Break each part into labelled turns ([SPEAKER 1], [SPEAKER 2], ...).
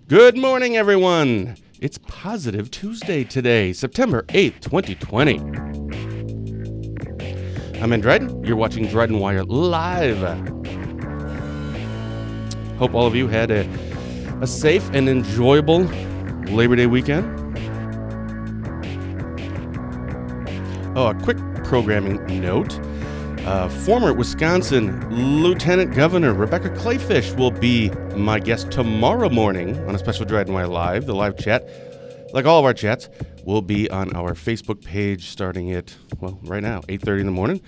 [SPEAKER 1] Good morning, everyone. It's Positive Tuesday today, September 8th, 2020. I'm in Dryden. You're watching Dryden Wire Live. Hope all of you had a safe and enjoyable Labor Day weekend. Oh, a quick programming note. Former Wisconsin Lieutenant Governor Rebecca Clayfish will be my guest tomorrow morning on a special Dryden Wire Live. The live chat, like all of our chats, will be on our Facebook page starting at, right now, 8:30 in the morning.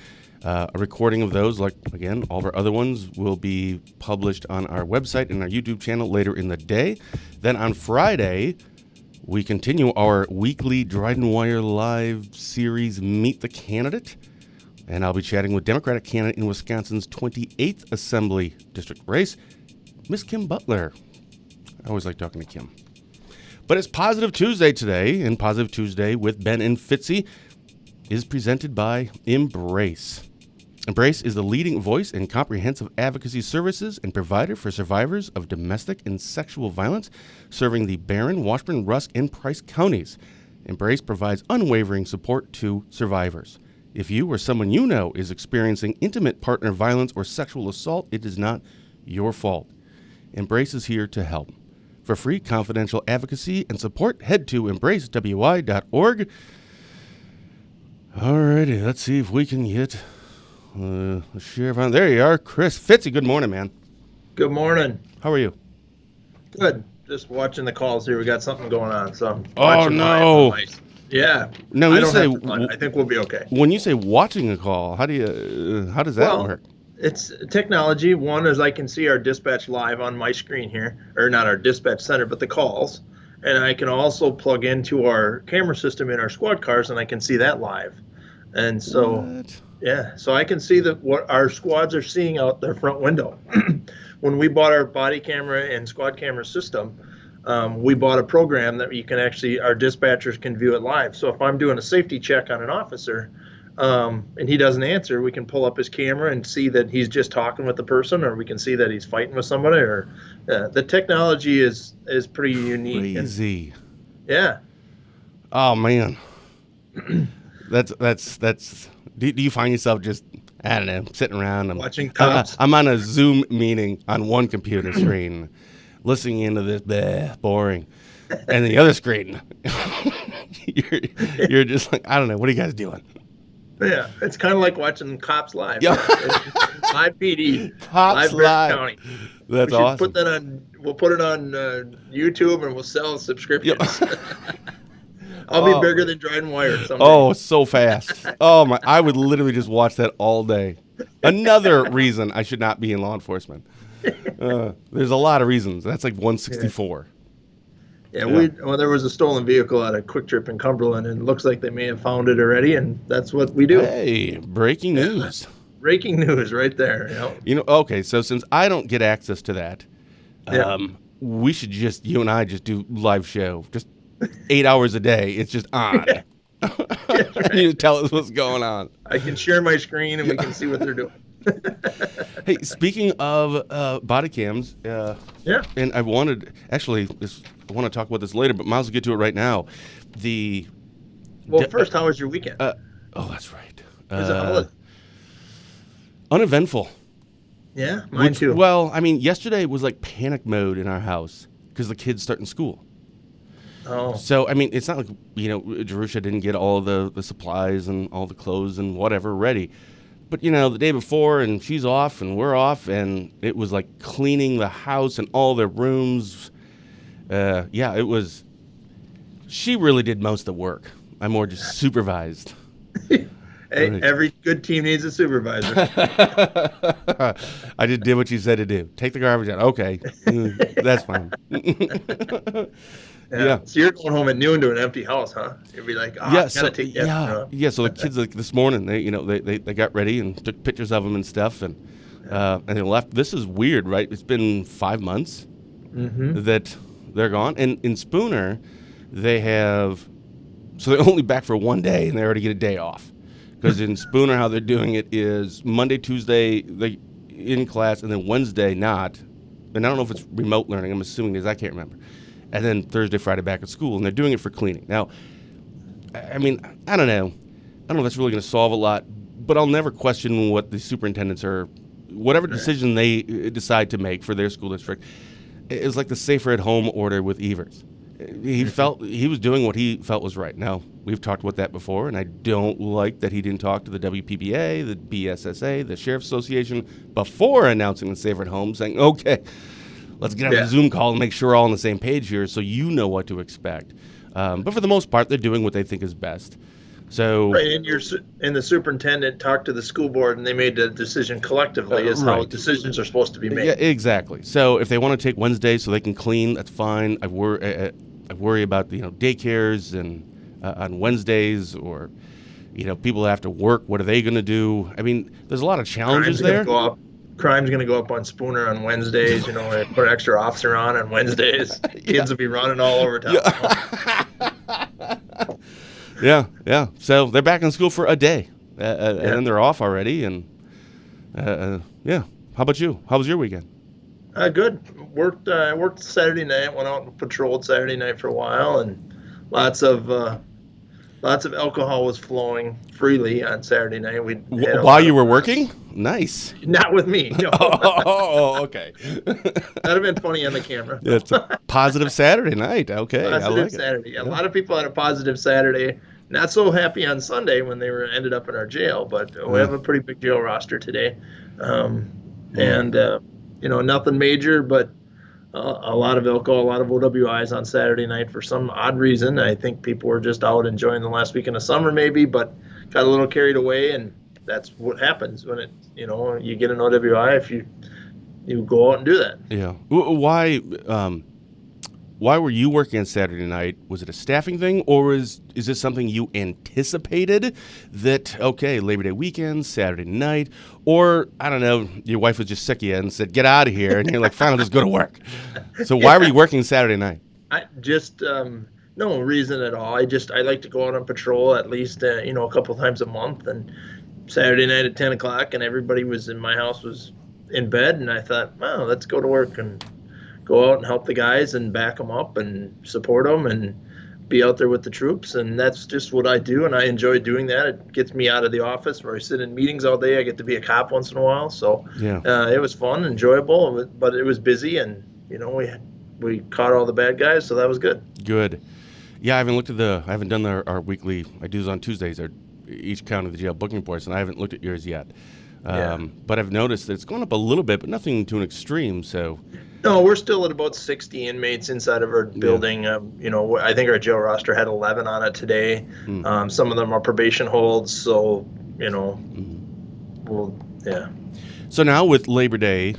[SPEAKER 1] A recording of those, like, again, all of our other ones, will be published on our website and our YouTube channel later in the day. Then on Friday, we continue our weekly Dryden Wire Live series, Meet the Candidate. And I'll be chatting with Democratic candidate in Wisconsin's 28th Assembly District race, Miss Kim Butler. I always like talking to Kim. But it's Positive Tuesday today, and Positive Tuesday with Ben and Fitzy is presented by Embrace. Embrace is the leading voice in comprehensive advocacy services and provider for survivors of domestic and sexual violence, serving the Barron, Washburn, Rusk, and Price counties. Embrace provides unwavering support to survivors. If you or someone you know is experiencing intimate partner violence or sexual assault, it is not your fault. Embrace is here to help. For free confidential advocacy and support, head to embracewi.org. Alrighty, let's see if we can get the sheriff on. There you are, Chris Fitzy. Good morning, man.
[SPEAKER 2] Good morning.
[SPEAKER 1] How are you?
[SPEAKER 2] Good. Just watching the calls here. We got something going on. So.
[SPEAKER 1] Oh no.
[SPEAKER 2] Yeah.
[SPEAKER 1] No,
[SPEAKER 2] I think we'll be okay.
[SPEAKER 1] When you say watching a call, how does that work?
[SPEAKER 2] It's technology. One is I can see our dispatch live on my screen here, or not our dispatch center, but the calls. And I can also plug into our camera system in our squad cars, and I can see that live. And so, so I can see what our squads are seeing out their front window. When we bought our body camera and squad camera system, we bought a program that you can actually, our dispatchers can view it live. So if I'm doing a safety check on an officer and he doesn't answer, we can pull up his camera and see that he's just talking with the person, or we can see that he's fighting with somebody. Or the technology is pretty unique.
[SPEAKER 1] Crazy.
[SPEAKER 2] Yeah.
[SPEAKER 1] Oh man. that's. Do you find yourself just, I don't know, sitting around?
[SPEAKER 2] Watching cops.
[SPEAKER 1] I'm on a Zoom meeting on one computer screen, listening into this boring, and the other screen, you're just like, I don't know, what are you guys doing?
[SPEAKER 2] Yeah, it's kind of like watching Cops Live.
[SPEAKER 1] Yeah.
[SPEAKER 2] Live PD.
[SPEAKER 1] Cops Live.
[SPEAKER 2] County.
[SPEAKER 1] That's awesome.
[SPEAKER 2] We'll put it on YouTube, and we'll sell subscriptions.
[SPEAKER 1] Yep.
[SPEAKER 2] I'll be bigger than Dryden Wire someday.
[SPEAKER 1] Oh, so fast. Oh my! I would literally just watch that all day. Another reason I should not be in law enforcement. There's a lot of reasons. That's like 164.
[SPEAKER 2] Yeah, there was a stolen vehicle at a Quick Trip in Cumberland, and it looks like they may have found it already, and that's what we do.
[SPEAKER 1] Hey, breaking news.
[SPEAKER 2] Breaking news right there.
[SPEAKER 1] Okay, so since I don't get access to that, we should you and I just do live show, just 8 hours a day. It's just on.
[SPEAKER 2] Yeah. Right.
[SPEAKER 1] You tell us what's going on.
[SPEAKER 2] I can share my screen, and we can see what they're doing.
[SPEAKER 1] Hey, speaking of body cams, and I want to talk about this later, but might as well get to it right now.
[SPEAKER 2] First, how was your weekend?
[SPEAKER 1] That's right.
[SPEAKER 2] Was it
[SPEAKER 1] uneventful.
[SPEAKER 2] Yeah, mine too.
[SPEAKER 1] Well, I mean, yesterday was like panic mode in our house because the kids starting school.
[SPEAKER 2] Oh.
[SPEAKER 1] So, I mean, it's not like, Jerusha didn't get all the supplies and all the clothes and whatever ready. But, the day before, and she's off, and we're off, and it was like cleaning the house and all their rooms. It was, she really did most of the work. I more just supervised.
[SPEAKER 2] Hey, every good team needs a supervisor.
[SPEAKER 1] I just did what you said to do. Take the garbage out. Okay. That's fine.
[SPEAKER 2] Yeah. So you're going home at noon to an empty house, huh? You'd be like, I gotta take that.
[SPEAKER 1] Yeah. So the kids, like this morning, they got ready and took pictures of them and stuff, and they left. This is weird, right? It's been 5 months that they're gone, and in Spooner, they have, so they're only back for one day, and they already get a day off. Because in Spooner, how they're doing it is Monday, Tuesday, they in class, and then Wednesday not. And I don't know if it's remote learning. I'm assuming it is. I can't remember. and then Thursday, Friday back at school, and they're doing it for cleaning. Now, I mean, I don't know. I don't know if that's really going to solve a lot, but I'll never question what the superintendents are, whatever decision they decide to make for their school district. It's like the safer at home order with Evers. He felt he was doing what he felt was right. Now, we've talked about that before, and I don't like that he didn't talk to the WPBA, the BSSA, the Sheriff's Association before announcing the safer at home, saying, okay, let's get on a Zoom call and make sure we're all on the same page here so you know what to expect. But for the most part, they're doing what they think is best. So,
[SPEAKER 2] right, and the superintendent talked to the school board, and they made the decision collectively as how decisions are supposed to be made.
[SPEAKER 1] Yeah, exactly. So if they want to take Wednesday so they can clean, that's fine. I worry about daycares and on Wednesdays, or people that have to work. What are they going to do? I mean, there's a lot of challenges there.
[SPEAKER 2] Crime's going to go up on Spooner on Wednesdays. They put an extra officer on Wednesdays. Kids will be running all over town.
[SPEAKER 1] Yeah. So they're back in school for a day, and then they're off already. And How about you? How was your weekend?
[SPEAKER 2] Good. Worked Saturday night. Went out and patrolled Saturday night for a while, and lots of alcohol was flowing freely on Saturday night.
[SPEAKER 1] While you were working? Nice.
[SPEAKER 2] Not with me. No.
[SPEAKER 1] Oh, okay.
[SPEAKER 2] That'd have been funny on the camera.
[SPEAKER 1] Yeah, it's a positive Saturday night. Okay,
[SPEAKER 2] positive
[SPEAKER 1] I like
[SPEAKER 2] Saturday.
[SPEAKER 1] It.
[SPEAKER 2] A lot of people had a positive Saturday. Not so happy on Sunday when they ended up in our jail, but we have a pretty big jail roster today, and nothing major, but a lot of alcohol, a lot of OWIs on Saturday night for some odd reason. I think people were just out enjoying the last weekend of summer, maybe, but got a little carried away, and that's what happens when you get an OWI if you go out and do that.
[SPEAKER 1] Yeah. Why were you working on Saturday night? Was it a staffing thing, or is this something you anticipated that, okay, Labor Day weekend, Saturday night, or, I don't know, your wife was just sick of you and said, get out of here, and you're like, fine, I'll just go to work. So why were you working Saturday night?
[SPEAKER 2] I just, no reason at all. I like to go out on patrol at least, a couple times a month, and Saturday night at 10 o'clock, and everybody was in my house was in bed, and I thought, wow, let's go to work and go out and help the guys and back them up and support them and be out there with the troops. And that's just what I do, and I enjoy doing that. It gets me out of the office where I sit in meetings all day. I get to be a cop once in a while. So it was fun, enjoyable, but it was busy, and we caught all the bad guys, so that was good.
[SPEAKER 1] Good. Yeah, I haven't done our weekly, I do this on Tuesdays, each county the jail booking reports, and I haven't looked at yours yet. But I've noticed that it's going up a little bit, but nothing to an extreme. So,
[SPEAKER 2] no, we're still at about 60 inmates inside of our building. I think our jail roster had 11 on it today. Some of them are probation holds, so
[SPEAKER 1] So now with Labor Day,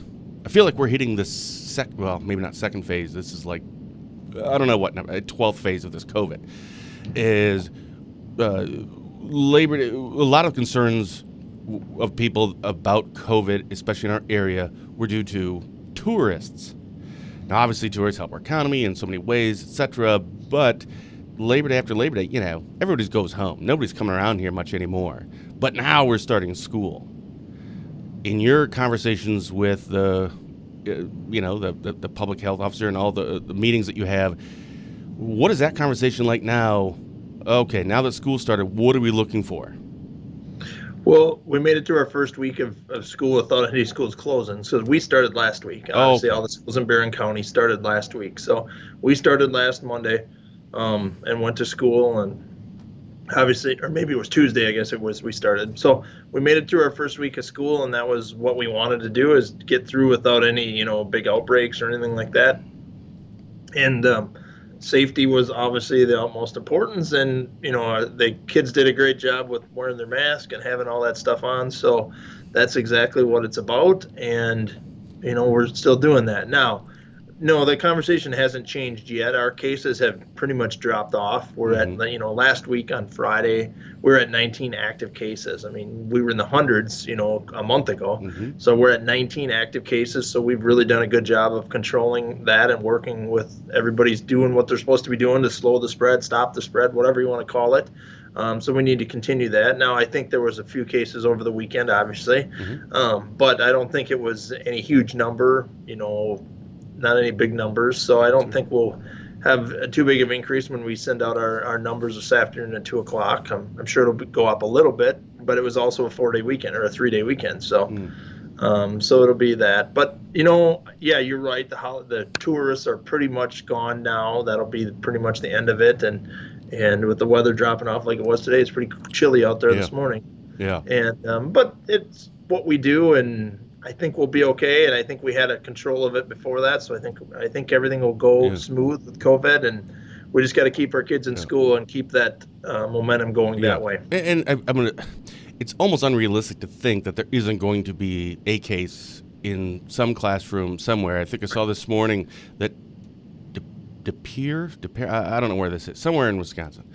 [SPEAKER 1] I feel like we're hitting the maybe not second phase. This is like, I don't know what number, 12th phase of this COVID. Is Labor Day, a lot of concerns of people about COVID, especially in our area, were due to tourists. Now, obviously, tourists help our economy in so many ways, etc. But Labor Day after Labor Day, everybody goes home. Nobody's coming around here much anymore. But now we're starting school. In your conversations with the public health officer and all the meetings that you have, what is that conversation like now? Okay, now that school started, what are we looking for?
[SPEAKER 2] Well, we made it to our first week of school without any schools closing. So we started last week. Obviously, all the schools in Barron County started last week. So we started last Monday and went to school. And obviously, or maybe it was Tuesday, I guess it was, we started. So we made it through our first week of school, and that was what we wanted to do, is get through without any, big outbreaks or anything like that. And safety was obviously the utmost importance, and the kids did a great job with wearing their mask and having all that stuff on. So that's exactly what it's about, and we're still doing that now. No, the conversation hasn't changed yet. Our cases have pretty much dropped off. We're at, last week on Friday, we were at 19 active cases. I mean, we were in the hundreds, a month ago. So we're at 19 active cases. So we've really done a good job of controlling that and working with everybody's doing what they're supposed to be doing to slow the spread, stop the spread, whatever you want to call it. So we need to continue that. Now, I think there was a few cases over the weekend, obviously, but I don't think it was any huge number, not any big numbers. So I don't think we'll have too big of an increase when we send out our numbers this afternoon at 2 o'clock. I'm sure it'll go up a little bit, but it was also a 4-day weekend or a 3-day weekend. So, so it'll be that. But yeah, you're right. The tourists are pretty much gone now. That'll be pretty much the end of it. And with the weather dropping off like it was today, it's pretty chilly out there this morning.
[SPEAKER 1] Yeah.
[SPEAKER 2] And but it's what we do, and I think we'll be okay. And I think we had a control of it before that, so I think everything will go smooth with COVID, and we just got to keep our kids in school and keep that momentum going that way.
[SPEAKER 1] And I'm gonna. It's almost unrealistic to think that there isn't going to be a case in some classroom somewhere. I think I saw this morning that De Pere, I don't know where this is, somewhere in Wisconsin,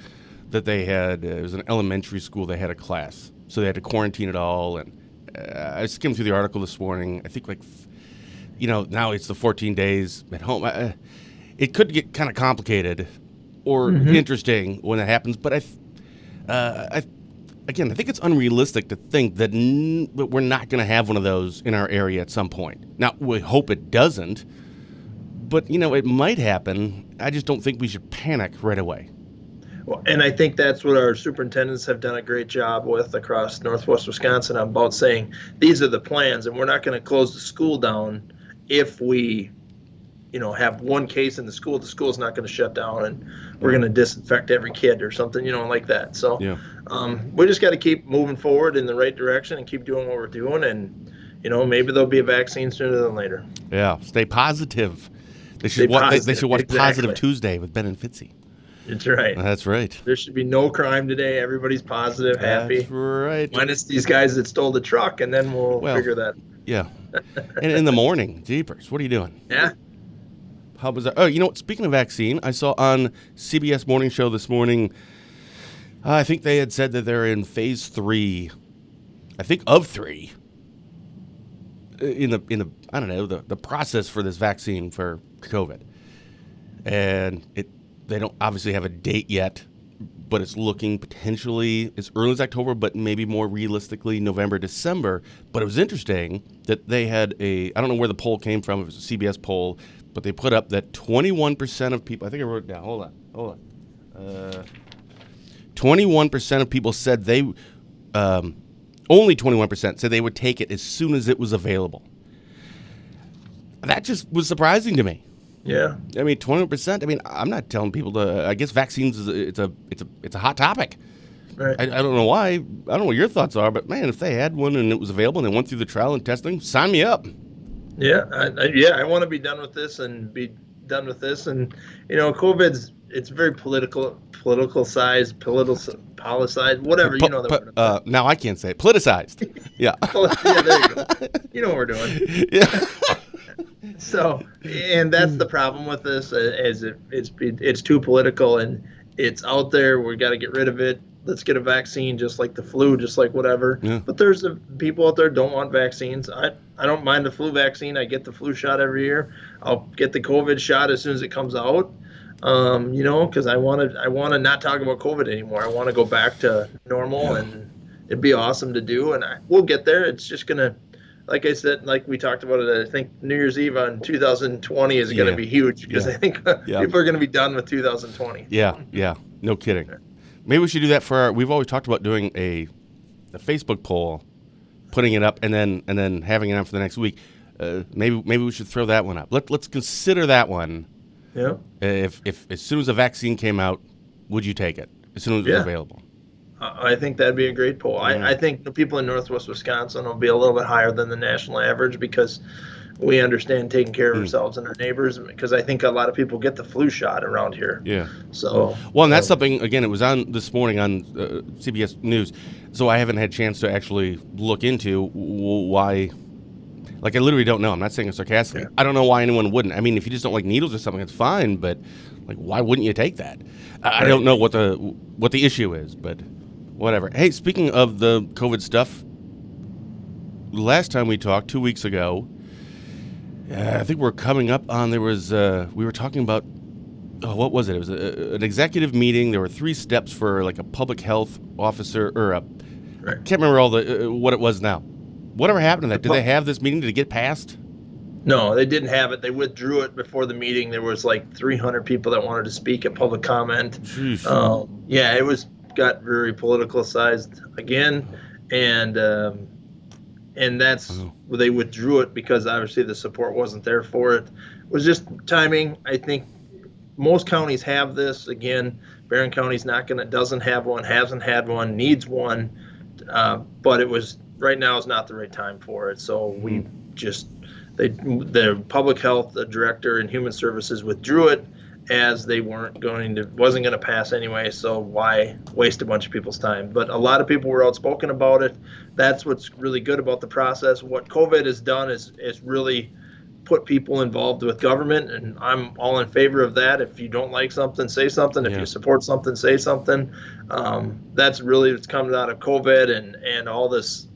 [SPEAKER 1] that they had, it was an elementary school, they had a class. So they had to quarantine it all. And I skimmed through the article this morning. I think now it's the 14 days at home. It could get kind of complicated or interesting when that happens. But I think it's unrealistic to think that we're not going to have one of those in our area at some point. Now, we hope it doesn't, but, it might happen. I just don't think we should panic right away.
[SPEAKER 2] Well, and I think that's what our superintendents have done a great job with across Northwest Wisconsin about saying these are the plans, and we're not going to close the school down if we have one case in the school's not going to shut down, and we're going to disinfect every kid or something, like that. So we just got to keep moving forward in the right direction and keep doing what we're doing. And, maybe there'll be a vaccine sooner than later.
[SPEAKER 1] Yeah. Stay positive. They should watch Positive Tuesday with Ben and Fitzy.
[SPEAKER 2] That's right.
[SPEAKER 1] That's right.
[SPEAKER 2] There should be no crime today. Everybody's positive, happy.
[SPEAKER 1] That's right.
[SPEAKER 2] Minus these guys that stole the truck, and then we'll figure that.
[SPEAKER 1] Yeah. And in the morning, jeepers, what are you doing?
[SPEAKER 2] Yeah.
[SPEAKER 1] How bizarre. Oh, speaking of vaccine, I saw on CBS Morning Show this morning, I think they had said that they're in phase 3, I think of 3, in the I don't know, the process for this vaccine for COVID. And they don't obviously have a date yet, but it's looking potentially as early as October, but maybe more realistically November, December. But it was interesting that they had I don't know where the poll came from, it was a CBS poll, but they put up that 21% of people, I think I wrote it down, hold on. 21% of people said only 21% said they would take it as soon as it was available. That just was surprising to me.
[SPEAKER 2] Yeah.
[SPEAKER 1] I mean, 20%. I mean, I'm not telling people to. I guess vaccines it's a hot topic.
[SPEAKER 2] Right.
[SPEAKER 1] I don't know why. I don't know what your thoughts are, but man, if they had one and it was available and they went through the trial and testing, sign me up.
[SPEAKER 2] Yeah. I want to be done with this and it's very politicized, whatever.
[SPEAKER 1] Now I can't say it. Politicized. Yeah.
[SPEAKER 2] Yeah, there you go. You know what we're doing.
[SPEAKER 1] Yeah.
[SPEAKER 2] So, and that's the problem with this, is it's too political and it's out there. We got to get rid of it. Let's get a vaccine, just like the flu, just like whatever. Yeah. But there's the people out there don't want vaccines. I don't mind the flu vaccine. I get the flu shot every year. I'll get the COVID shot as soon as it comes out. Because I want to not talk about COVID anymore. I want to go back to normal, and it'd be awesome to do. And we'll get there. It's just gonna. Like I said, like we talked about it, I think New Year's Eve on 2020 is going to be huge because I think people are going to be done with 2020.
[SPEAKER 1] Yeah, no kidding. Maybe we should do that we've always talked about doing a Facebook poll, putting it up, and then having it on for the next week. Maybe we should throw that one up. Let's consider that one.
[SPEAKER 2] Yeah.
[SPEAKER 1] If as soon as a vaccine came out, would you take it as soon as it was available?
[SPEAKER 2] I think that'd be a great poll. I think the people in Northwest Wisconsin will be a little bit higher than the national average because we understand taking care of ourselves and our neighbors, because I think a lot of people get the flu shot around here.
[SPEAKER 1] Yeah.
[SPEAKER 2] So.
[SPEAKER 1] Well, and that's something, again, it was on this morning on CBS News, so I haven't had a chance to actually look into why. Like, I literally don't know. I'm not saying it sarcastically. Yeah. I don't know why anyone wouldn't. I mean, if you just don't like needles or something, it's fine, but, like, why wouldn't you take that? I don't know what the issue is, but whatever. Hey, speaking of the COVID stuff, last time we talked, 2 weeks ago, I think we're coming up on, we were talking about, what was it? It was an executive meeting. There were 3 steps for, like, a public health officer, or
[SPEAKER 2] Right.
[SPEAKER 1] Can't remember all what it was now. Whatever happened to that? Did they have this meeting? Did it get passed?
[SPEAKER 2] No, they didn't have it. They withdrew it before the meeting. There was like 300 people that wanted to speak at public comment.
[SPEAKER 1] Jeez.
[SPEAKER 2] Yeah, it got very politicalized again, and that's
[SPEAKER 1] Oh.
[SPEAKER 2] they withdrew it because obviously the support wasn't there for it. It was just timing. I think most counties have this. Again, Barron County's doesn't have one, hasn't had one, needs one, but it was right now is not the right time for it. So we just the public health director and human services withdrew it as they wasn't going to pass anyway. So why waste a bunch of people's time? But a lot of people were outspoken about it. That's what's really good about the process. What COVID has done is really put people involved with government, and I'm all in favor of that. If you don't like something, say something. If you support something, say something. That's really what's coming out of COVID and all this,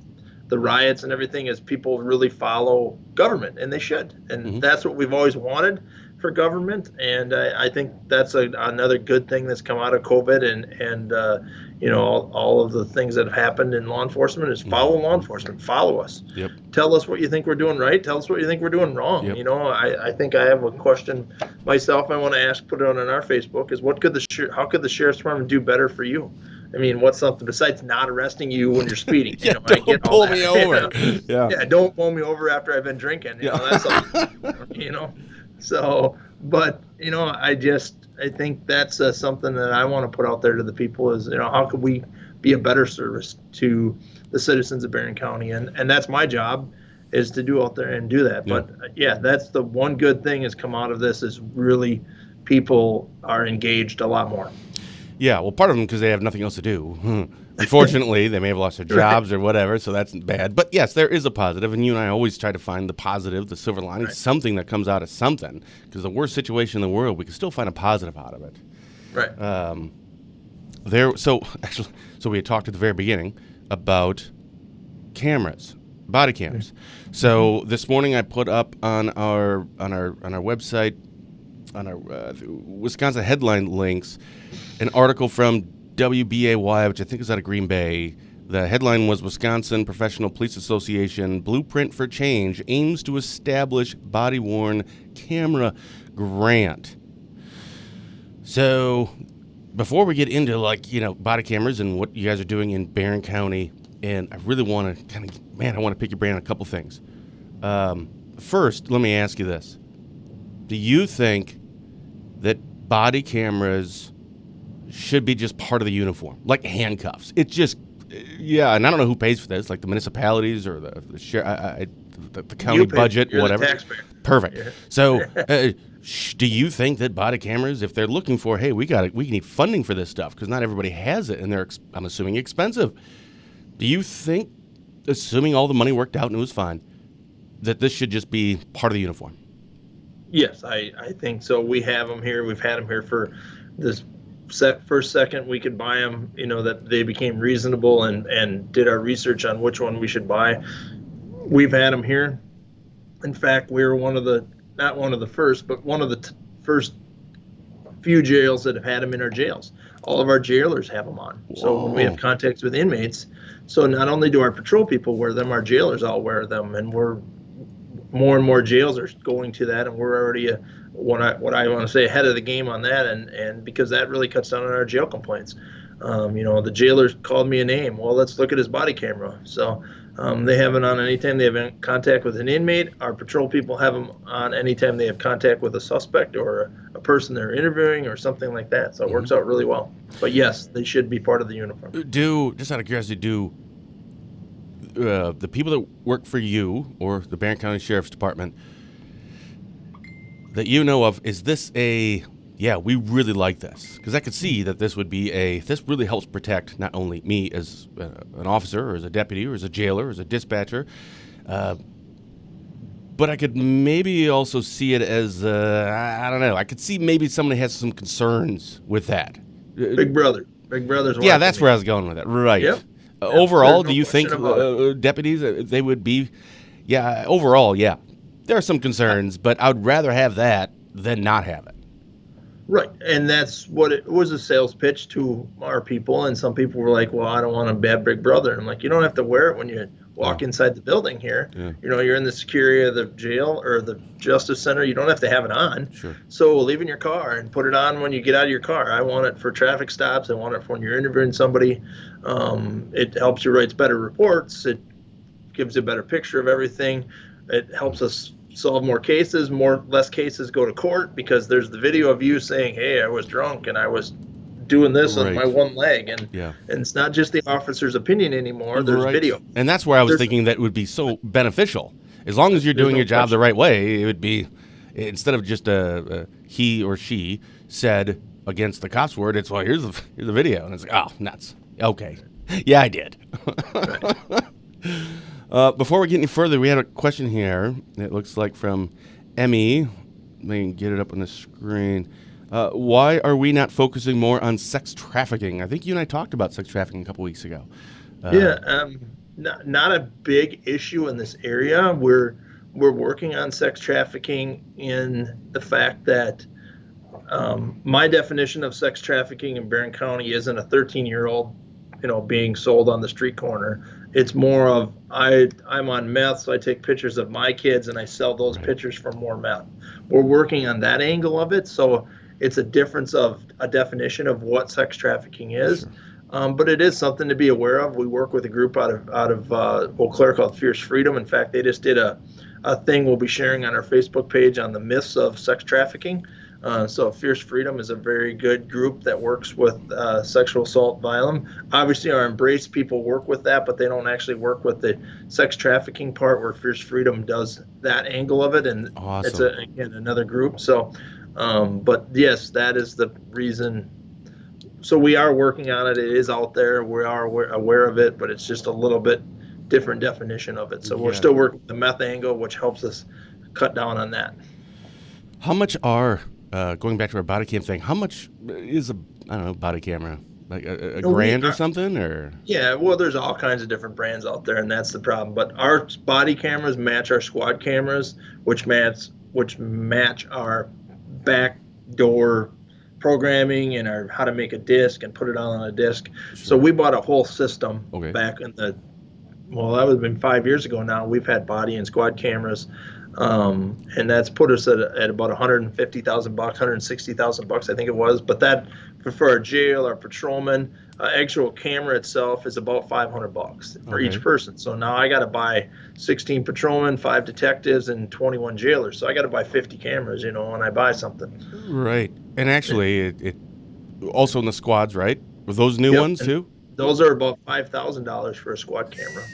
[SPEAKER 2] the riots and everything, is people really follow government, and they should. And that's what we've always wanted for government. And I think that's another good thing that's come out of COVID, and all of the things that have happened in law enforcement is follow law enforcement, follow us.
[SPEAKER 1] Yep.
[SPEAKER 2] Tell us what you think we're doing right. Tell us what you think we're doing wrong.
[SPEAKER 1] Yep.
[SPEAKER 2] I think I have a question myself I want to ask, put it on our Facebook, is how could the sheriff's department do better for you? I mean, what's something besides not arresting you when you're speeding?
[SPEAKER 1] Don't
[SPEAKER 2] I get all
[SPEAKER 1] pull me over.
[SPEAKER 2] Yeah, don't pull me over after I've been drinking. That's all. So, but I think that's something that I want to put out there to the people is, how could we be a better service to the citizens of Barron County? And that's my job, is to do out there and do that.
[SPEAKER 1] Yeah.
[SPEAKER 2] But that's the one good thing has come out of this, is really people are engaged a lot more.
[SPEAKER 1] Yeah, well, part of them because they have nothing else to do. Unfortunately, they may have lost their jobs or whatever, so that's bad. But yes, there is a positive, and you and I always try to find the positive, the silver lining, something that comes out of something. Because the worst situation in the world, we can still find a positive out of it.
[SPEAKER 2] Right.
[SPEAKER 1] So we had talked at the very beginning about cameras, body cams. So this morning I put up on our website, on our Wisconsin headline links, an article from WBAY, which I think is out of Green Bay. The headline was Wisconsin Professional Police Association Blueprint for Change aims to establish body-worn camera grant. So before we get into body cameras and what you guys are doing in Barron County, and I really want to I want to pick your brain on a couple things. First, let me ask you this. Do you think that body cameras should be just part of the uniform, like handcuffs? It's just, and I don't know who pays for this, like the municipalities or the county budget, whatever.
[SPEAKER 2] The taxpayer.
[SPEAKER 1] Perfect.
[SPEAKER 2] Yeah.
[SPEAKER 1] So, do you think that body cameras, if they're looking for, hey, we need funding for this stuff because not everybody has it, and they're, I'm assuming, expensive. Do you think, assuming all the money worked out and it was fine, that this should just be part of the uniform?
[SPEAKER 2] Yes, I think so. We have them here. We've had them here for this first second we could buy them, that they became reasonable and did our research on which one we should buy. We've had them here. In fact, we were not one of the first, but one of the first few jails that have had them in our jails. All of our jailers have them on. Whoa. So when we have contacts with inmates, so not only do our patrol people wear them, our jailers all wear them, and more and more jails are going to that, and we're already what I want to say ahead of the game on that, and because that really cuts down on our jail complaints. The jailers called me a name. Well, let's look at his body camera. So they have it on anytime they have contact with an inmate. Our patrol people have them on anytime they have contact with a suspect or a person they're interviewing or something like that. So it works out really well. But yes, they should be part of the uniform.
[SPEAKER 1] Just out of curiosity, the people that work for you or the Barron County Sheriff's Department that you know of, is this we really like this? Because I could see that this would be this really helps protect not only me as an officer or as a deputy or as a jailer or as a dispatcher, but I could maybe also see it as, I don't know, I could see maybe somebody has some concerns with that.
[SPEAKER 2] Big Brother's
[SPEAKER 1] Yeah, that's where I was going with it. Right.
[SPEAKER 2] Yep.
[SPEAKER 1] Overall, do you think deputies, they would be, overall, there are some concerns, but I would rather have that than not have it.
[SPEAKER 2] Right, and that's what it was, a sales pitch to our people, and some people were like, well, I don't want a bad Big Brother. And I'm like, you don't have to wear it when walk inside the building here.
[SPEAKER 1] Yeah.
[SPEAKER 2] You're in the security of the jail or the justice center. You don't have to have it on.
[SPEAKER 1] Sure.
[SPEAKER 2] So leave in your car and put it on when you get out of your car. I want it for traffic stops. I want it for when you're interviewing somebody. It helps you write better reports. It gives a better picture of everything. It helps us solve more cases. Less cases go to court because there's the video of you saying, hey, I was drunk and I was doing this on my one leg, and it's not just the officer's opinion anymore. There's video,
[SPEAKER 1] and that's where I was thinking that would be so beneficial. As long as you're doing your job the right way, it would be, instead of just a he or she said against the cop's word, it's, well, here's the video, and it's like, oh, nuts. Okay, yeah, I did. Before we get any further, we had a question here. It looks like from Emmy. Let me get it up on the screen. Why are we not focusing more on sex trafficking? I think you and I talked about sex trafficking a couple weeks ago.
[SPEAKER 2] Not a big issue in this area. We're working on sex trafficking in the fact that my definition of sex trafficking in Barron County isn't a 13-year-old, being sold on the street corner. It's more of I'm on meth, so I take pictures of my kids and I sell those pictures for more meth. We're working on that angle of it, so it's a difference of a definition of what sex trafficking is. Sure. But it is something to be aware of. We work with a group out of Eau Claire called Fierce Freedom. In fact, they just did a thing we'll be sharing on our Facebook page on the myths of sex trafficking. So Fierce Freedom is a very good group that works with sexual assault, violence. Obviously, our Embrace people work with that, but they don't actually work with the sex trafficking part, where Fierce Freedom does that angle of it. And
[SPEAKER 1] awesome.
[SPEAKER 2] It's again another group. So, but yes, that is the reason. So we are working on it. It is out there. We are aware of it, but it's just a little bit different definition of it. So we're still working the meth angle, which helps us cut down on that.
[SPEAKER 1] How much are going back to our body cam thing, how much is a body camera? Like a grand or something? Or
[SPEAKER 2] yeah, well, there's all kinds of different brands out there, and that's the problem. But our body cameras match our squad cameras, which match our backdoor programming and our how to make a disc and put it on a disc. Sure. So we bought a whole system back in that would have been 5 years ago now. We've had body and squad cameras. And that's put us at about $150,000, $160,000, I think it was. But that for our jail, our patrolman, actual camera itself is about $500 for each person. So now I got to buy 16 patrolmen, 5 detectives, and 21 jailers. So I got to buy 50 cameras, when I buy something.
[SPEAKER 1] Right. And actually, it also in the squads, right? Were those new ones too?
[SPEAKER 2] Those are about $5,000 for a squad camera.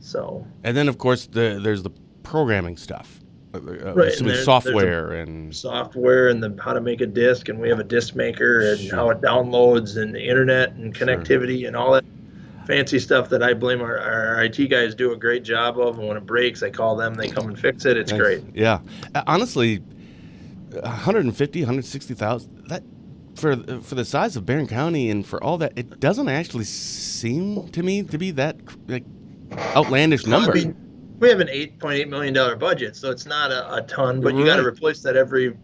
[SPEAKER 2] So.
[SPEAKER 1] And then of course there's the programming stuff,
[SPEAKER 2] There's
[SPEAKER 1] software
[SPEAKER 2] and how to make a disc, and we have a disc maker and how it downloads and the internet and connectivity and all that fancy stuff that I blame our IT guys do a great job of. And when it breaks, I call them, they come and fix it. It's great.
[SPEAKER 1] Yeah, honestly, 150, 160,000. That for the size of Barron County and for all that, it doesn't actually seem to me to be that outlandish number.
[SPEAKER 2] I mean, we have an $8.8 million budget, so it's not a ton, but you got to replace that every,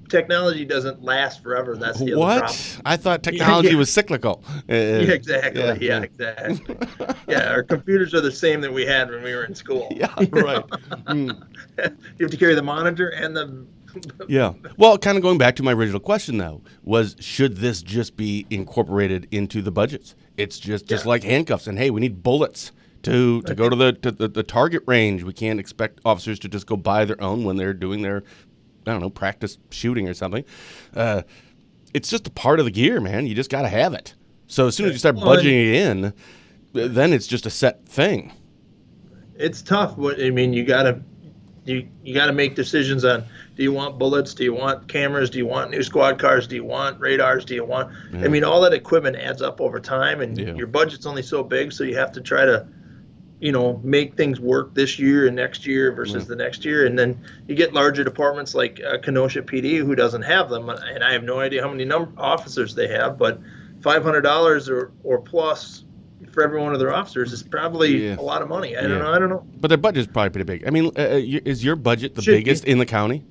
[SPEAKER 2] technology doesn't last forever. That's the other problem.
[SPEAKER 1] I thought technology was cyclical.
[SPEAKER 2] Exactly. Yeah, exactly. Yeah, our computers are the same that we had when we were in school.
[SPEAKER 1] Yeah, right.
[SPEAKER 2] You have to carry the monitor and the...
[SPEAKER 1] Yeah. Well, kind of going back to my original question, though, was should this just be incorporated into the budgets? It's just like handcuffs, and hey, we need bullets to go to the target range. We can't expect officers to just go buy their own when they're doing their, practice shooting or something. It's just a part of the gear, man. You just got to have it. So as soon as you start budgeting it in, then it's just a set thing.
[SPEAKER 2] It's tough. I mean, you got to make decisions on, do you want bullets? Do you want cameras? Do you want new squad cars? Do you want radars? Do you want, I mean, all that equipment adds up over time, and your budget's only so big. So you have to try to, make things work this year and next year versus the next year. And then you get larger departments like Kenosha PD, who doesn't have them. And I have no idea how many officers they have, but $500 or plus for every one of their officers is probably a lot of money. I don't know.
[SPEAKER 1] But their budget's probably pretty big. I mean, is your budget the biggest in the county?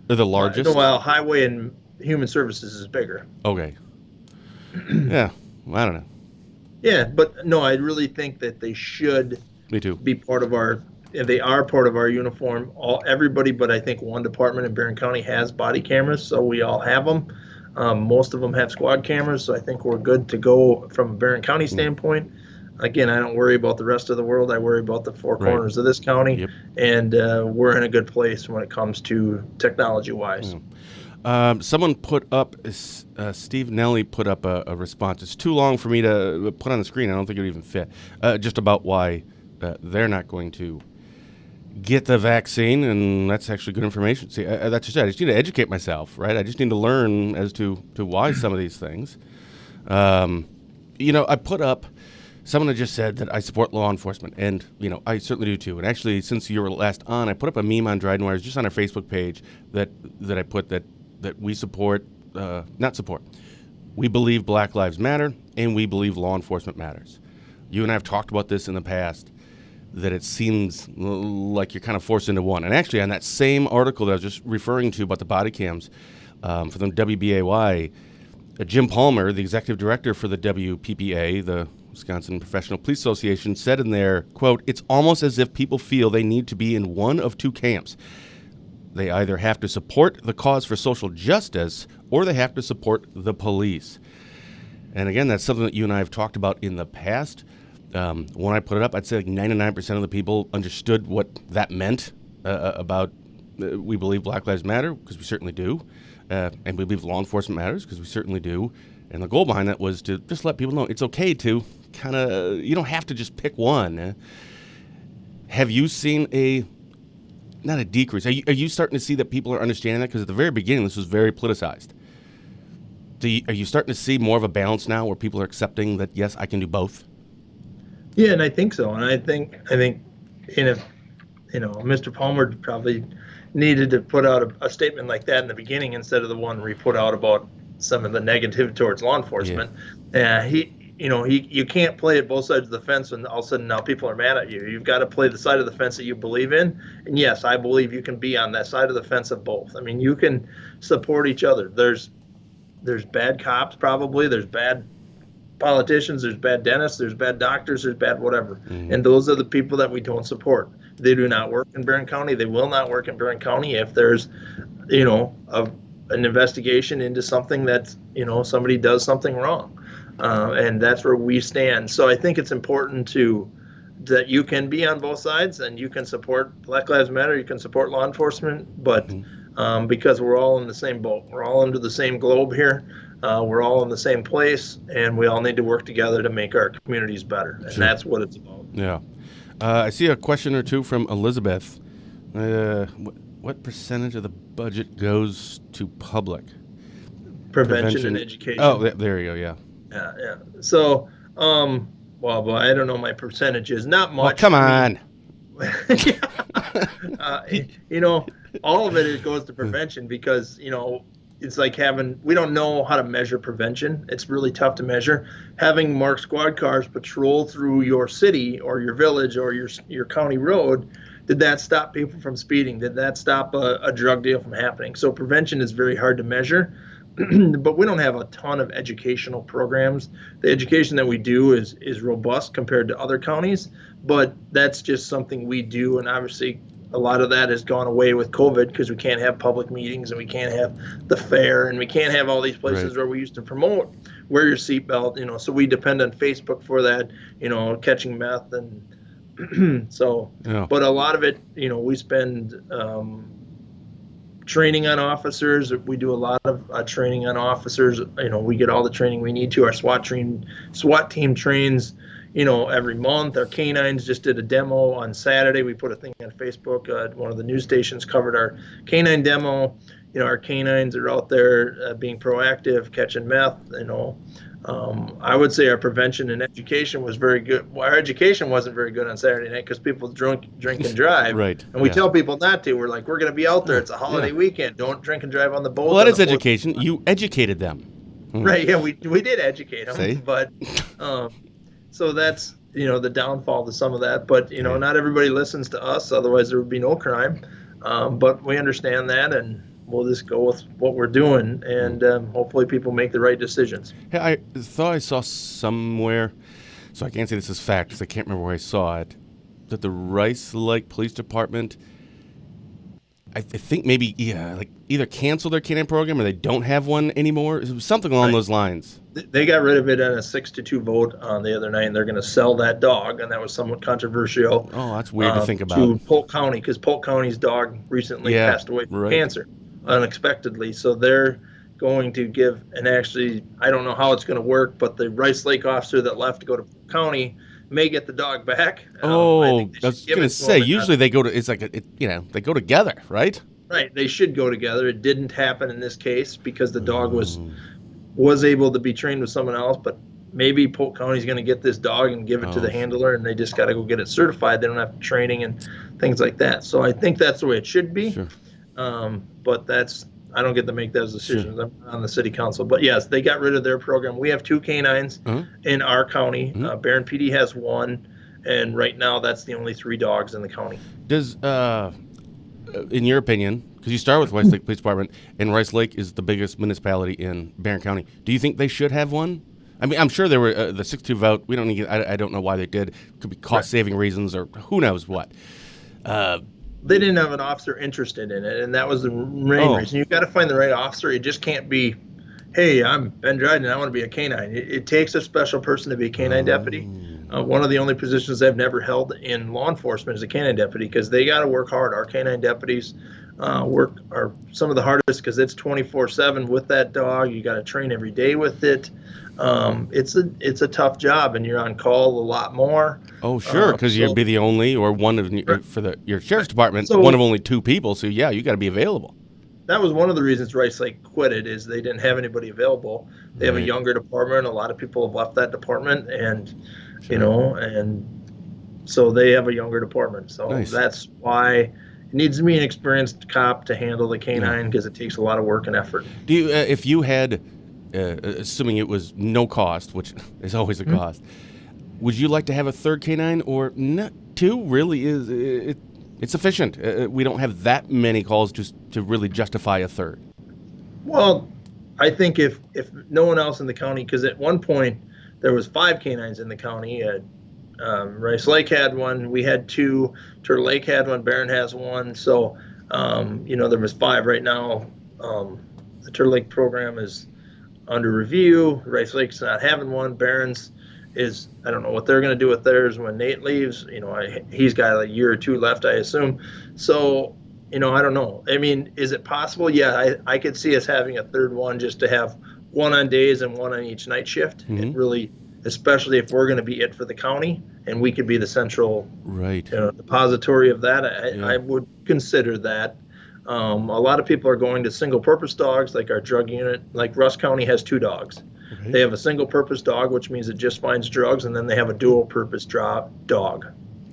[SPEAKER 1] Or the largest?
[SPEAKER 2] Well, highway and human services is bigger.
[SPEAKER 1] Okay. Yeah. Well, I don't know.
[SPEAKER 2] Yeah, but no, I really think that they should
[SPEAKER 1] Me too.
[SPEAKER 2] be part of our. They are part of our uniform. Everybody, but I think one department in Barron County has body cameras, so we all have them. Most of them have squad cameras, so I think we're good to go from a Barron County standpoint. Again, I don't worry about the rest of the world. I worry about the four
[SPEAKER 1] Right.
[SPEAKER 2] corners of this county,
[SPEAKER 1] Yep.
[SPEAKER 2] and we're in a good place when it comes to technology-wise.
[SPEAKER 1] Someone put up, Steve Nelly put up a response. It's too long for me to put on the screen. I don't think it would even fit. Just about why they're not going to get the vaccine, and that's actually good information. See, that's just it. I just need to educate myself, right? I just need to learn as to why some of these things. I put up, someone had just said that I support law enforcement, and, I certainly do too. And actually, since you were last on, I put up a meme on Dryden Wires just on our Facebook page that I put that we support, not support. We believe Black Lives Matter, and we believe law enforcement matters. You and I have talked about this in the past, that it seems like you're kind of forced into one. And actually, on that same article that I was just referring to about the body cams for the WBAY, Jim Palmer, the executive director for the WPPA, the Wisconsin Professional Police Association, said in there, quote, "It's almost as if people feel they need to be in one of two camps. They either have to support the cause for social justice or they have to support the police." And again, that's something that you and I have talked about in the past. When I put it up, I'd say like 99% of the people understood what that meant about we believe Black Lives Matter, because we certainly do, and we believe law enforcement matters, because we certainly do. And the goal behind that was to just let people know it's okay to kind of, you don't have to just pick one. Have you seen not a decrease, are you starting to see that people are understanding that? Because at the very beginning, this was very politicized. Are you starting to see more of a balance now where people are accepting that, yes, I can do both?
[SPEAKER 2] Yeah, and I think so. And I think Mr. Palmer probably needed to put out a statement like that in the beginning instead of the one we put out about some of the negative towards law enforcement. Yeah. You can't play at both sides of the fence and all of a sudden now people are mad at you. You've got to play the side of the fence that you believe in. And yes, I believe you can be on that side of the fence of both. I mean, you can support each other. There's bad cops probably. There's bad politicians, there's bad dentists, there's bad doctors, there's bad whatever. Mm-hmm. And those are the people that we don't support. They do not work in Barron County. They will not work in Barron County if there's, an investigation into something that, somebody does something wrong. And that's where we stand. So I think it's important that you can be on both sides and you can support Black Lives Matter, you can support law enforcement, but because we're all in the same boat. We're all under the same globe here. We're all in the same place, and we all need to work together to make our communities better. And that's what it's about.
[SPEAKER 1] Yeah. I see a question or two from Elizabeth. What percentage of the budget goes to public?
[SPEAKER 2] Prevention and education.
[SPEAKER 1] Oh, there you go, yeah.
[SPEAKER 2] Yeah. So, well, I don't know my percentages. Not much.
[SPEAKER 1] Oh, come on.
[SPEAKER 2] All of it goes to prevention because, it's like we don't know how to measure prevention. It's really tough to measure. Having marked squad cars patrol through your city or your village or your county road, did that stop people from speeding? Did that stop a drug deal from happening? So prevention is very hard to measure, but we don't have a ton of educational programs. The education that we do is robust compared to other counties, but that's just something we do, and obviously a lot of that has gone away with COVID because we can't have public meetings and we can't have the fair and we can't have all these places where we used to promote wear your seatbelt, so we depend on Facebook for that, catching meth and so, but a lot of it, we spend training on officers. We do a lot of training on officers. We get all the training we need to. Our SWAT team trains every month. Our Canines just did a demo on Saturday. We put a thing on Facebook. One of the news stations covered our canine demo. Our canines are out there being proactive, catching meth. I would say our prevention and education was very good. Well, our education wasn't very good on Saturday night because people drink and drive.
[SPEAKER 1] Right.
[SPEAKER 2] And we tell people not to. We're like, we're going to be out there. It's a holiday weekend. Don't drink and drive on the boat.
[SPEAKER 1] Well, that is education. You educated them.
[SPEAKER 2] Right. Yeah, we did educate them.
[SPEAKER 1] See?
[SPEAKER 2] But so that's, the downfall to some of that. But, not everybody listens to us. Otherwise, there would be no crime. But we understand that, and we'll just go with what we're doing, and hopefully people make the right decisions.
[SPEAKER 1] Hey, I thought I saw somewhere so I can't say this is fact because I can't remember where I saw it, that the Rice Lake Police Department, I think maybe like either cancel their canine program or they don't have one anymore. It was something along those lines.
[SPEAKER 2] They got rid of it on a 6-2 vote on the other night, and they're going to sell that dog, and that was somewhat controversial.
[SPEAKER 1] Oh, that's weird to think about.
[SPEAKER 2] To Polk County, because Polk County's dog recently passed away from cancer unexpectedly. So they're going to give, and actually, I don't know how it's going to work, but the Rice Lake officer that left to go to Polk County may get the dog back.
[SPEAKER 1] I was going to say, usually they go to, it's like, they go together, right?
[SPEAKER 2] Right, they should go together. It didn't happen in this case because the dog was able to be trained with someone else, but maybe Polk County's going to get this dog and give it to the handler, and they just got to go get it certified. They don't have training and things like that. So I think that's the way it should be.
[SPEAKER 1] Sure.
[SPEAKER 2] But I don't get to make those decisions. Sure. I'm on the city council. But yes, they got rid of their program. We have 2 canines in our county. Barron PD has 1, and right now that's the only 3 dogs in the county.
[SPEAKER 1] Does, in your opinion, because you start with Rice Lake Police Department, and Rice Lake is the biggest municipality in Barron County, do you think they should have one? I mean, I'm sure there were the 6-2 vote. We don't need. I don't know why they did. Could be cost-saving reasons or who knows what.
[SPEAKER 2] They didn't have an officer interested in it, and that was the main reason. You've got to find the right officer. It just can't be, hey, I'm Ben Dryden, and I want to be a canine. It takes a special person to be a canine deputy. One of the only positions I've never held in law enforcement is a canine deputy because they got to work hard. Our canine deputies are some of the hardest because it's 24/7 with that dog. You got to train every day with it. It's a tough job, and you're on call a lot more.
[SPEAKER 1] Oh, sure, because you'd be the only or one of for your sheriff's department, one of only 2 people. So yeah, you got to be available.
[SPEAKER 2] That was one of the reasons Rice Lake quit it, is they didn't have anybody available. They have a younger department. A lot of people have left that department, and and so they have a younger department. So that's why it needs to be an experienced cop to handle the canine because it takes a lot of work and effort.
[SPEAKER 1] Do you, if you had, assuming it was no cost, which is always a cost, would you like to have a 3rd canine, or not? 2 really is it's sufficient? We don't have that many calls to really justify a 3rd.
[SPEAKER 2] Well, I think if no one else in the county, because at one point there was 5 canines in the county. Rice Lake had 1. We had 2. Turtle Lake had 1. Barron has 1. So, there was 5 right now. The Turtle Lake program is under review. Rice Lake's not having 1. Barron's is, I don't know what they're going to do with theirs when Nate leaves. He's got a year or 2 left, I assume. So, I don't know. I mean, is it possible? Yeah, I could see us having a 3rd one just to have 1 on days and 1 on each night shift. It really, especially if we're going to be it for the county and we could be the central depository of that, I would consider that. A lot of people are going to single-purpose dogs, like our drug unit. Like Russ County has 2 dogs. Okay. They have a single-purpose dog, which means it just finds drugs, and then they have a dual-purpose dog.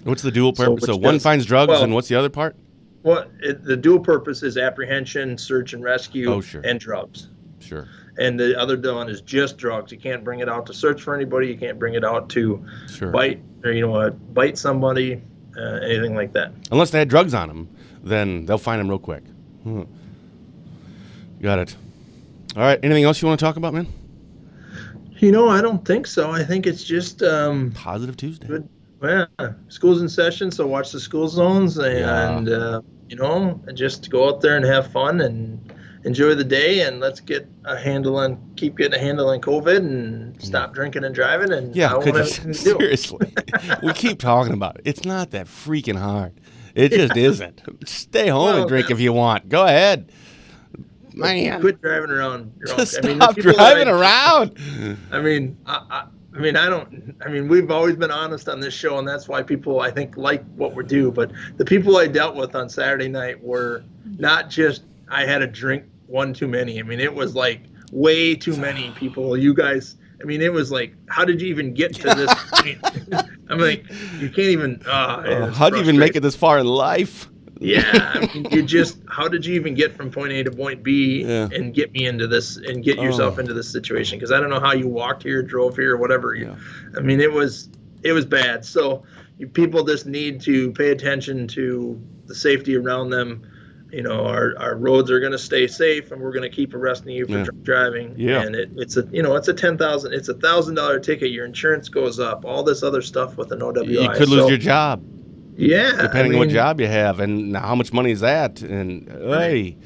[SPEAKER 1] What's the dual purpose? So one finds drugs, and what's the other part?
[SPEAKER 2] Well, the dual purpose is apprehension, search and rescue, and drugs.
[SPEAKER 1] Sure.
[SPEAKER 2] And the other one is just drugs. You can't bring it out to search for anybody. You can't bring it out to bite or bite somebody, anything like that.
[SPEAKER 1] Unless they had drugs on them, then they'll find them real quick. Got it. All right. Anything else you want to talk about, man?
[SPEAKER 2] I don't think so. I think it's just
[SPEAKER 1] Positive Tuesday.
[SPEAKER 2] Good. Well, school's in session, so watch the school zones and just go out there and have fun and enjoy the day, and let's keep getting a handle on COVID and stop drinking and driving. And
[SPEAKER 1] seriously, we keep talking about it. It's not that freaking hard. It just isn't. Stay home and drink if you want. Go ahead. Man,
[SPEAKER 2] quit driving around.
[SPEAKER 1] Stop driving around.
[SPEAKER 2] We've always been honest on this show, and that's why people, I think, like what we do. But the people I dealt with on Saturday night were not just, I had a drink one too many. I mean, it was like way too many people. You guys, it was like, how did you even get to this point? I'm like, you can't even.
[SPEAKER 1] How do you even make it this far in life?
[SPEAKER 2] Yeah, how did you even get from point A to point B and get me into this and get yourself into this situation? Because I don't know how you walked here, drove here, or whatever. It was bad. So people just need to pay attention to the safety around them. our roads are going to stay safe, and we're going to keep arresting you for
[SPEAKER 1] Yeah.
[SPEAKER 2] driving.
[SPEAKER 1] Yeah.
[SPEAKER 2] And it's $1,000 ticket. Your insurance goes up. All this other stuff with an
[SPEAKER 1] You
[SPEAKER 2] OWI.
[SPEAKER 1] could lose
[SPEAKER 2] So
[SPEAKER 1] your job,
[SPEAKER 2] yeah, I
[SPEAKER 1] depending on what
[SPEAKER 2] mean,
[SPEAKER 1] job you have, and how much money is that? And
[SPEAKER 2] right.
[SPEAKER 1] hey,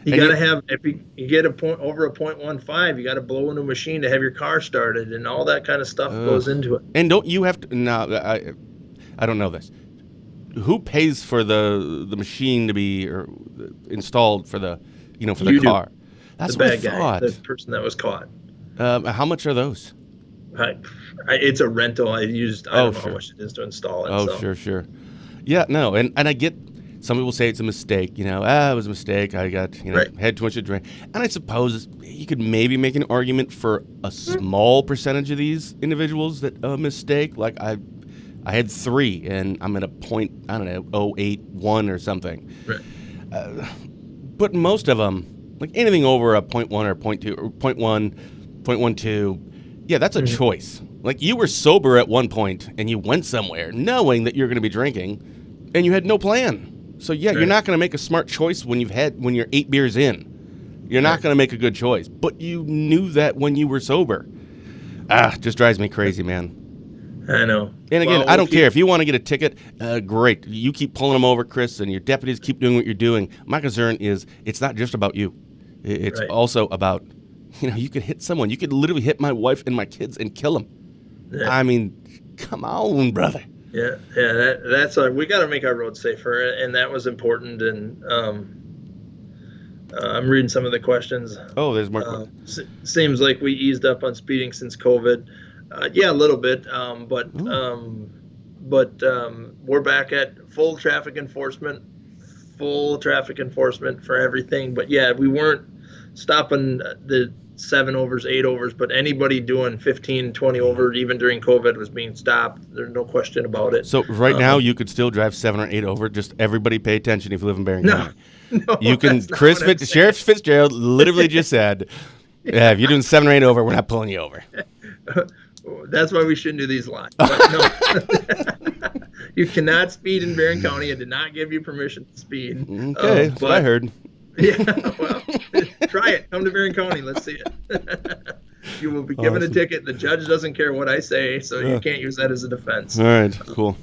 [SPEAKER 2] You
[SPEAKER 1] and
[SPEAKER 2] got
[SPEAKER 1] you
[SPEAKER 2] to have, if you get a point over a 0.15, you got to blow into a machine to have your car started, and all that kind of stuff goes into it.
[SPEAKER 1] and don't you have to? No, I don't know this. Who pays for the machine to be installed for the for the
[SPEAKER 2] You do,
[SPEAKER 1] car?
[SPEAKER 2] the
[SPEAKER 1] That's what I
[SPEAKER 2] bad guy, the
[SPEAKER 1] thought.
[SPEAKER 2] person that was caught.
[SPEAKER 1] How much are those?
[SPEAKER 2] I, it's a rental. I
[SPEAKER 1] Oh,
[SPEAKER 2] don't know how
[SPEAKER 1] sure.
[SPEAKER 2] much it is to install it.
[SPEAKER 1] Oh,
[SPEAKER 2] So
[SPEAKER 1] sure. Yeah, no, and I get some people say it's a mistake. It was a mistake. I got
[SPEAKER 2] right,
[SPEAKER 1] had too much to drink, and I suppose you could maybe make an argument for a small percentage of these individuals that a mistake. Like I had 3, and I'm at a point, I don't know, 0.81 or something.
[SPEAKER 2] right,
[SPEAKER 1] But most of them, like anything over a 0.1 or 0.2 or 0.1, 0.12, yeah, that's a choice. Like you were sober at one point, and you went somewhere knowing that you're going to be drinking, and you had no plan. So yeah, you're
[SPEAKER 2] right,
[SPEAKER 1] not going to make a smart choice when you're 8 beers in. You're not
[SPEAKER 2] right.
[SPEAKER 1] going to make a good choice. But you knew that when you were sober. Just drives me crazy, man.
[SPEAKER 2] I know.
[SPEAKER 1] And again,
[SPEAKER 2] Well,
[SPEAKER 1] I don't care if you want to get a ticket. Great, you keep pulling them over, Chris, and your deputies keep doing what you're doing. My concern is it's not just about you; it's
[SPEAKER 2] Right.
[SPEAKER 1] also about you could hit someone. You could literally hit my wife and my kids and kill them.
[SPEAKER 2] Yeah.
[SPEAKER 1] I mean, come on, brother.
[SPEAKER 2] Yeah, that's we got to make our roads safer, and that was important. And I'm reading some of the questions.
[SPEAKER 1] Oh, there's more.
[SPEAKER 2] Seems like we eased up on speeding since COVID. Yeah, a little bit, but we're back at full traffic enforcement for everything. But yeah, we weren't stopping the 7 overs, 8 overs, but anybody doing 15, 20 over, even during COVID, was being stopped. There's no question about it.
[SPEAKER 1] So right now you could still drive 7 or 8 over. Just everybody pay attention if you live in Barron County.
[SPEAKER 2] No,
[SPEAKER 1] You can.
[SPEAKER 2] that's not what I'm saying.
[SPEAKER 1] Sheriff Fitzgerald literally just said, "Yeah, if you're doing 7 or 8 over, we're not pulling you over."
[SPEAKER 2] That's why we shouldn't do these lots. But no, you cannot speed in Barron County. I did not give you permission to speed.
[SPEAKER 1] Okay, that's what I heard.
[SPEAKER 2] Yeah, well, try it. Come to Barron County. Let's see it. You will be given a ticket. The judge doesn't care what I say, so you can't use that as a defense.
[SPEAKER 1] All right, cool.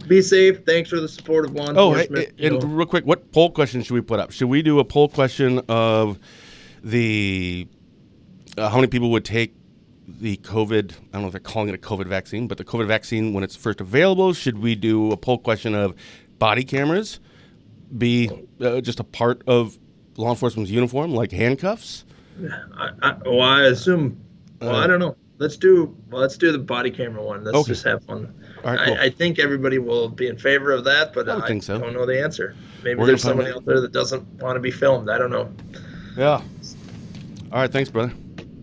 [SPEAKER 2] Be safe. Thanks for the support of law enforcement.
[SPEAKER 1] And real quick, what poll question should we put up? Should we do a poll question of the how many people would take the COVID, I don't know if they're calling it a COVID vaccine, but the COVID vaccine when it's first available? Should we do a poll question of body cameras be just a part of law enforcement's uniform, like handcuffs?
[SPEAKER 2] I assume. Well, I don't know. Let's do the body camera one. Let's just have fun.
[SPEAKER 1] All right, cool.
[SPEAKER 2] I think everybody will be in favor of that, but
[SPEAKER 1] I think so.
[SPEAKER 2] don't know the answer. Maybe
[SPEAKER 1] We're
[SPEAKER 2] there's
[SPEAKER 1] gonna find
[SPEAKER 2] somebody
[SPEAKER 1] out.
[SPEAKER 2] out there that doesn't want to be filmed. I don't know.
[SPEAKER 1] Yeah. All right, thanks, brother.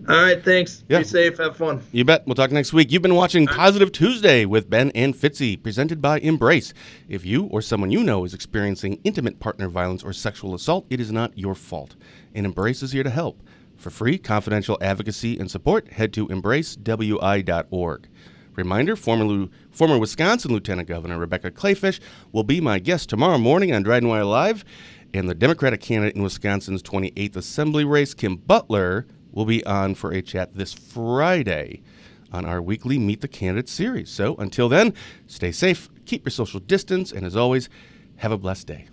[SPEAKER 2] All right, thanks.
[SPEAKER 1] Yeah.
[SPEAKER 2] Be safe. Have fun.
[SPEAKER 1] You bet. We'll talk next week. You've been watching Positive Tuesday with Ben and Fitzy, presented by Embrace. If you or someone you know is experiencing intimate partner violence or sexual assault, it is not your fault, and Embrace is here to help. For free, confidential advocacy and support, head to embracewi.org. Reminder, former Wisconsin Lieutenant Governor Rebecca Kleefisch will be my guest tomorrow morning on Dryden Wire Live, and the Democratic candidate in Wisconsin's 28th Assembly race, Kim Butler, will be on for a chat this Friday on our weekly Meet the Candidates series. So until then, stay safe, keep your social distance, and as always, have a blessed day.